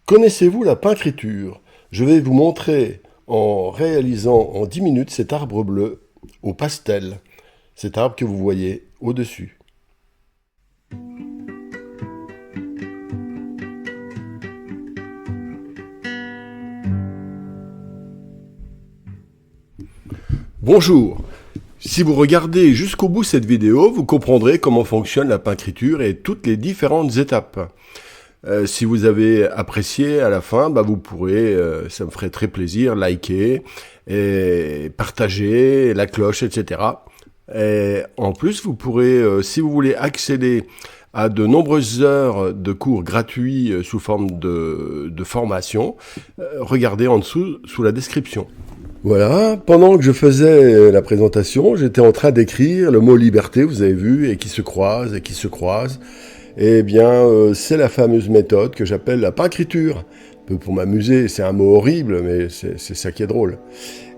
Connaissez-vous la peincriture? Je vais vous montrer en réalisant en 10 minutes cet arbre bleu au pastel, cet arbre que vous voyez au-dessus. Bonjour! Si vous regardez jusqu'au bout cette vidéo, vous comprendrez comment fonctionne la peincriture et toutes les différentes étapes. Si vous avez apprécié à la fin, vous pourrez, ça me ferait très plaisir, liker, et partager, la cloche, etc. Et en plus, vous pourrez, si vous voulez accéder à de nombreuses heures de cours gratuits sous forme de formation, regardez en dessous, sous la description. Voilà, pendant que je faisais la présentation, j'étais en train d'écrire le mot liberté, vous avez vu, et qui se croise, et qui se croise. Eh bien, c'est la fameuse méthode que j'appelle la peincriture. Un peu pour m'amuser, c'est un mot horrible, mais c'est ça qui est drôle.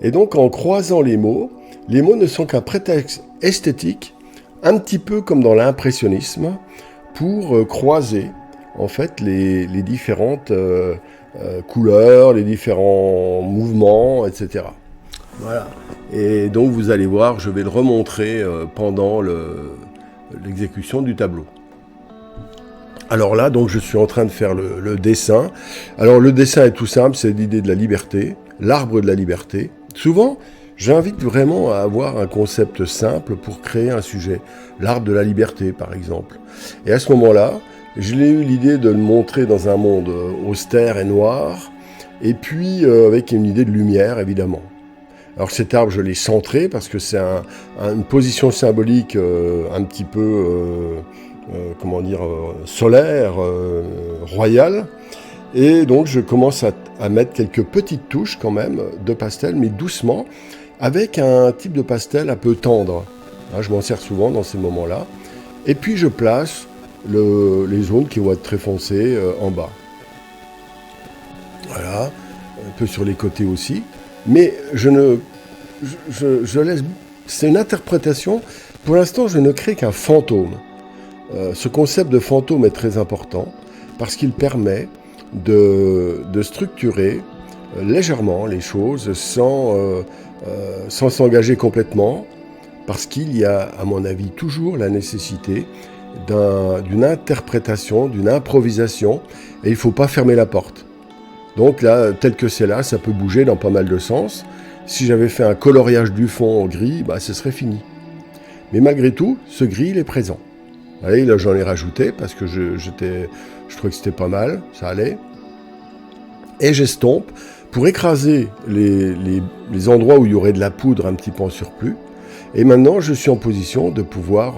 Et donc, en croisant les mots ne sont qu'un prétexte esthétique, un petit peu comme dans l'impressionnisme, pour croiser, en fait, les différentes couleurs, les différents mouvements, etc. Voilà. Et donc, vous allez voir, je vais le remontrer pendant l'exécution du tableau. Alors là, donc, je suis en train de faire le dessin. Alors, le dessin est tout simple, c'est l'idée de la liberté, l'arbre de la liberté. Souvent, j'invite vraiment à avoir un concept simple pour créer un sujet. L'arbre de la liberté, par exemple. Et à ce moment-là, j'ai eu l'idée de le montrer dans un monde austère et noir, et puis avec une idée de lumière, évidemment. Alors cet arbre, je l'ai centré parce que c'est une position symbolique un petit peu... solaire, royal. Et donc je commence à mettre quelques petites touches quand même de pastel, mais doucement, avec un type de pastel un peu tendre. Je m'en sers souvent dans ces moments-là. Et puis je place les zones qui vont être très foncées en bas. Voilà, un peu sur les côtés aussi. Mais je laisse... C'est une interprétation. Pour l'instant, je ne crée qu'un fantôme. Ce concept de fantôme est très important parce qu'il permet de structurer légèrement les choses sans s'engager complètement, parce qu'il y a, à mon avis, toujours la nécessité d'une interprétation, d'une improvisation, et il ne faut pas fermer la porte. Donc là, tel que c'est là, ça peut bouger dans pas mal de sens. Si j'avais fait un coloriage du fond en gris, ce serait fini. Mais malgré tout, ce gris, il est présent. Allez, là, j'en ai rajouté parce que je trouvais que c'était pas mal, ça allait. Et j'estompe pour écraser les endroits où il y aurait de la poudre un petit peu en surplus. Et maintenant, je suis en position de pouvoir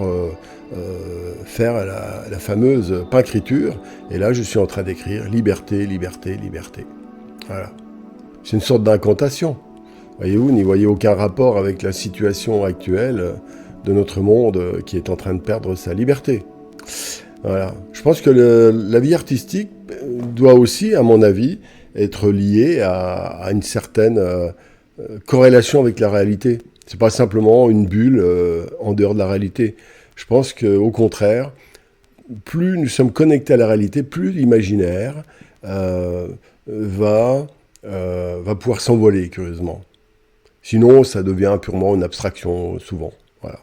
faire la fameuse peincriture. Et là, je suis en train d'écrire « Liberté, liberté, liberté ». Voilà. C'est une sorte d'incantation. Voyez-vous, n'y voyez aucun rapport avec la situation actuelle de notre monde qui est en train de perdre sa liberté. Voilà. Je pense que la vie artistique doit aussi, à mon avis, être liée à une certaine corrélation avec la réalité. C'est pas simplement une bulle en dehors de la réalité. Je pense qu'au contraire, plus nous sommes connectés à la réalité, plus l'imaginaire va pouvoir s'envoler, curieusement. Sinon, ça devient purement une abstraction, souvent. Voilà.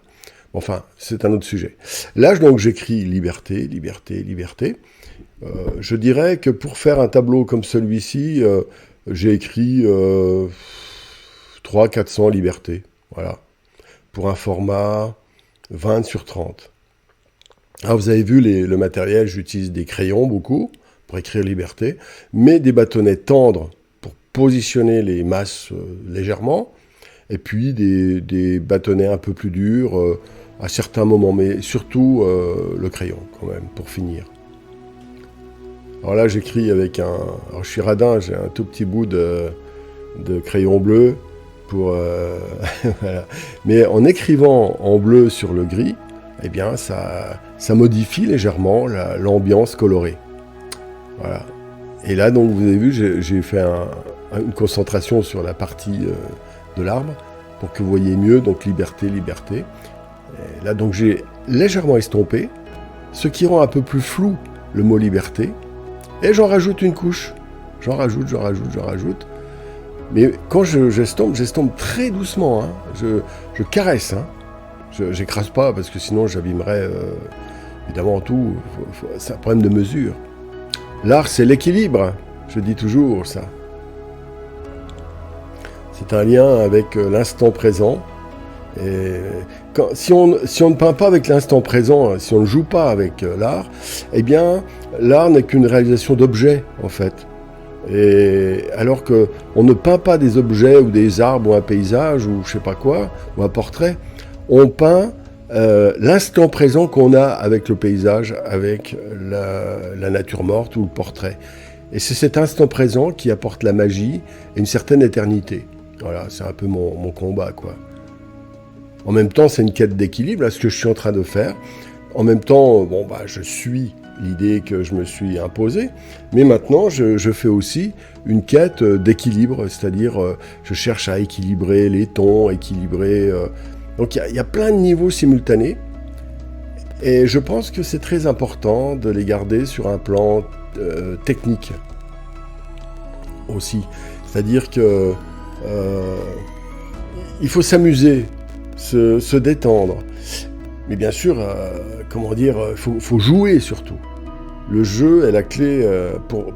Enfin, c'est un autre sujet. Là, donc, j'écris liberté, liberté, liberté. Je dirais que pour faire un tableau comme celui-ci, j'ai écrit 300-400 libertés. Voilà. Pour un format 20/30. Alors, vous avez vu le matériel, j'utilise des crayons beaucoup pour écrire liberté, mais des bâtonnets tendres pour positionner les masses légèrement, et puis des bâtonnets un peu plus durs à certains moments, mais surtout le crayon quand même, pour finir. Alors là, j'écris avec alors je suis radin, j'ai un tout petit bout de crayon bleu, voilà. Mais en écrivant en bleu sur le gris, eh bien, ça modifie légèrement l'ambiance colorée. Voilà. Et là, donc, vous avez vu, j'ai fait une concentration sur la partie de l'arbre pour que vous voyez mieux, donc liberté, liberté. Et là, donc, j'ai légèrement estompé, ce qui rend un peu plus flou le mot liberté, et j'en rajoute une couche. J'en rajoute, j'en rajoute, j'en rajoute. Mais quand j'estompe très doucement. Hein. Je caresse. Hein. Je n'écrase pas parce que sinon j'abîmerais évidemment tout. C'est un problème de mesure. L'art, c'est l'équilibre. Je dis toujours ça. C'est un lien avec l'instant présent. Et si on ne peint pas avec l'instant présent, si on ne joue pas avec l'art, eh bien, l'art n'est qu'une réalisation d'objets, en fait. Et alors qu'on ne peint pas des objets ou des arbres ou un paysage ou je sais pas quoi, ou un portrait, on peint l'instant présent qu'on a avec le paysage, avec la nature morte ou le portrait. Et c'est cet instant présent qui apporte la magie et une certaine éternité. Voilà, c'est un peu mon combat, quoi. En même temps, c'est une quête d'équilibre, là, ce que je suis en train de faire. En même temps, je suis l'idée que je me suis imposée, mais maintenant, je fais aussi une quête d'équilibre, c'est-à-dire, je cherche à équilibrer les tons, équilibrer... Donc, il y a plein de niveaux simultanés, et je pense que c'est très important de les garder sur un plan technique aussi. C'est-à-dire que il faut s'amuser, se détendre. Mais bien sûr, faut jouer surtout. Le jeu est la clé pour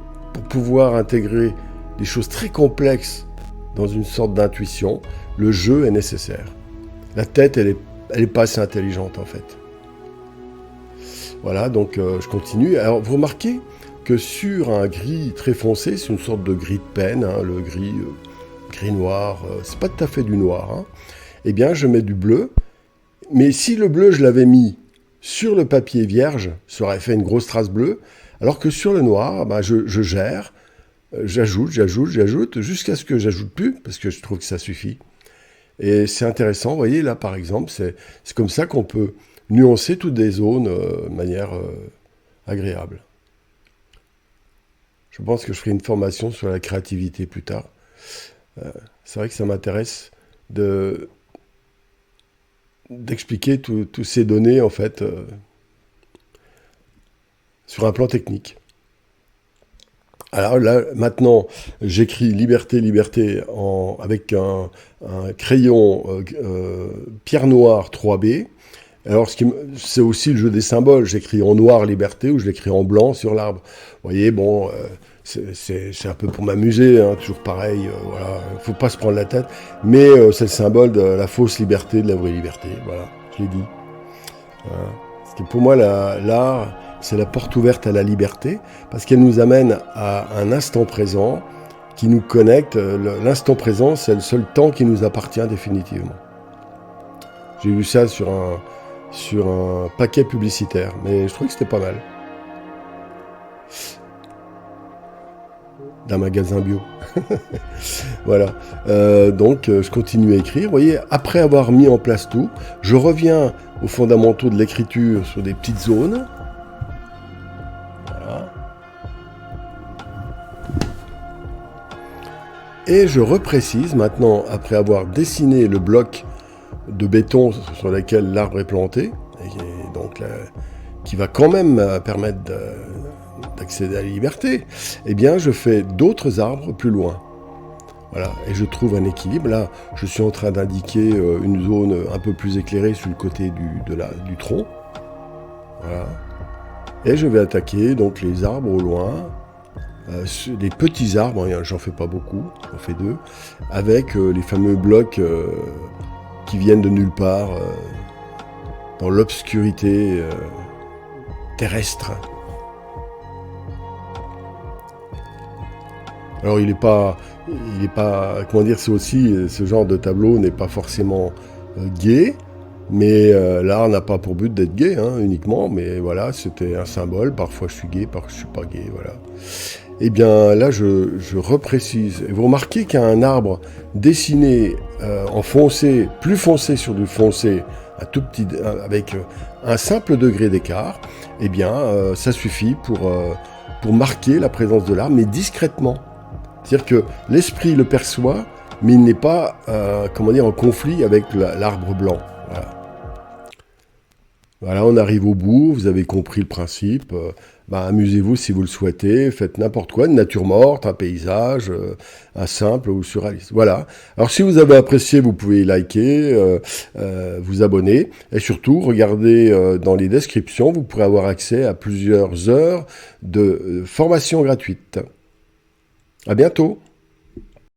pouvoir intégrer des choses très complexes dans une sorte d'intuition. Le jeu est nécessaire. La tête, elle est pas assez intelligente en fait. Voilà, donc je continue. Alors, vous remarquez que sur un gris très foncé, c'est une sorte de gris de peine, hein, le gris noir, c'est pas tout à fait du noir, hein. Eh bien, je mets du bleu. Mais si le bleu, je l'avais mis sur le papier vierge, ça aurait fait une grosse trace bleue, alors que sur le noir, je gère, j'ajoute, jusqu'à ce que j'ajoute plus, parce que je trouve que ça suffit. Et c'est intéressant, vous voyez, là, par exemple, c'est comme ça qu'on peut nuancer toutes des zones de manière agréable. Je pense que je ferai une formation sur la créativité plus tard. C'est vrai que ça m'intéresse d'expliquer toutes ces données, en fait, sur un plan technique. Alors là, maintenant, j'écris liberté, liberté avec un crayon pierre noire 3B. Alors, c'est aussi le jeu des symboles. J'écris en noir liberté ou je l'écris en blanc sur l'arbre. Vous voyez, c'est un peu pour m'amuser, hein, toujours pareil. Voilà, faut pas se prendre la tête. Mais c'est le symbole de la fausse liberté, de la vraie liberté. Voilà, je l'ai dit. Voilà. Parce que pour moi, l'art, c'est la porte ouverte à la liberté, parce qu'elle nous amène à un instant présent qui nous connecte. L'instant présent, c'est le seul temps qui nous appartient définitivement. J'ai vu ça sur un paquet publicitaire, mais je trouvais que c'était pas mal. D'un magasin bio. Voilà. Donc, je continue à écrire. Vous voyez, après avoir mis en place tout, je reviens aux fondamentaux de l'écriture sur des petites zones. Voilà. Et je reprécise maintenant, après avoir dessiné le bloc de béton sur lequel l'arbre est planté, et donc qui va quand même permettre d'accéder à la liberté, eh bien je fais d'autres arbres plus loin. Voilà, et je trouve un équilibre. Là, je suis en train d'indiquer une zone un peu plus éclairée sur le côté du tronc. Voilà. Et je vais attaquer donc les arbres au loin, les petits arbres, j'en fais pas beaucoup, j'en fais 2, avec les fameux blocs qui viennent de nulle part, dans l'obscurité terrestre. Alors il est pas, comment dire, c'est aussi, ce genre de tableau n'est pas forcément gai, mais l'art n'a pas pour but d'être gai, hein, uniquement, mais voilà, c'était un symbole, parfois je suis gai, parfois je suis pas gai, voilà. Eh bien là, je reprécise. Et vous remarquez qu'un arbre dessiné en foncé, plus foncé sur du foncé, un tout petit, avec un simple degré d'écart, eh bien ça suffit pour marquer la présence de l'arbre, mais discrètement. C'est-à-dire que l'esprit le perçoit, mais il n'est pas, en conflit avec l'arbre blanc. Voilà. Voilà, on arrive au bout, vous avez compris le principe. amusez-vous si vous le souhaitez, faites n'importe quoi, une nature morte, un paysage, un simple ou surréaliste. Voilà. Alors si vous avez apprécié, vous pouvez liker, vous abonner, et surtout, regardez dans les descriptions, vous pourrez avoir accès à plusieurs heures de formation gratuite. À bientôt.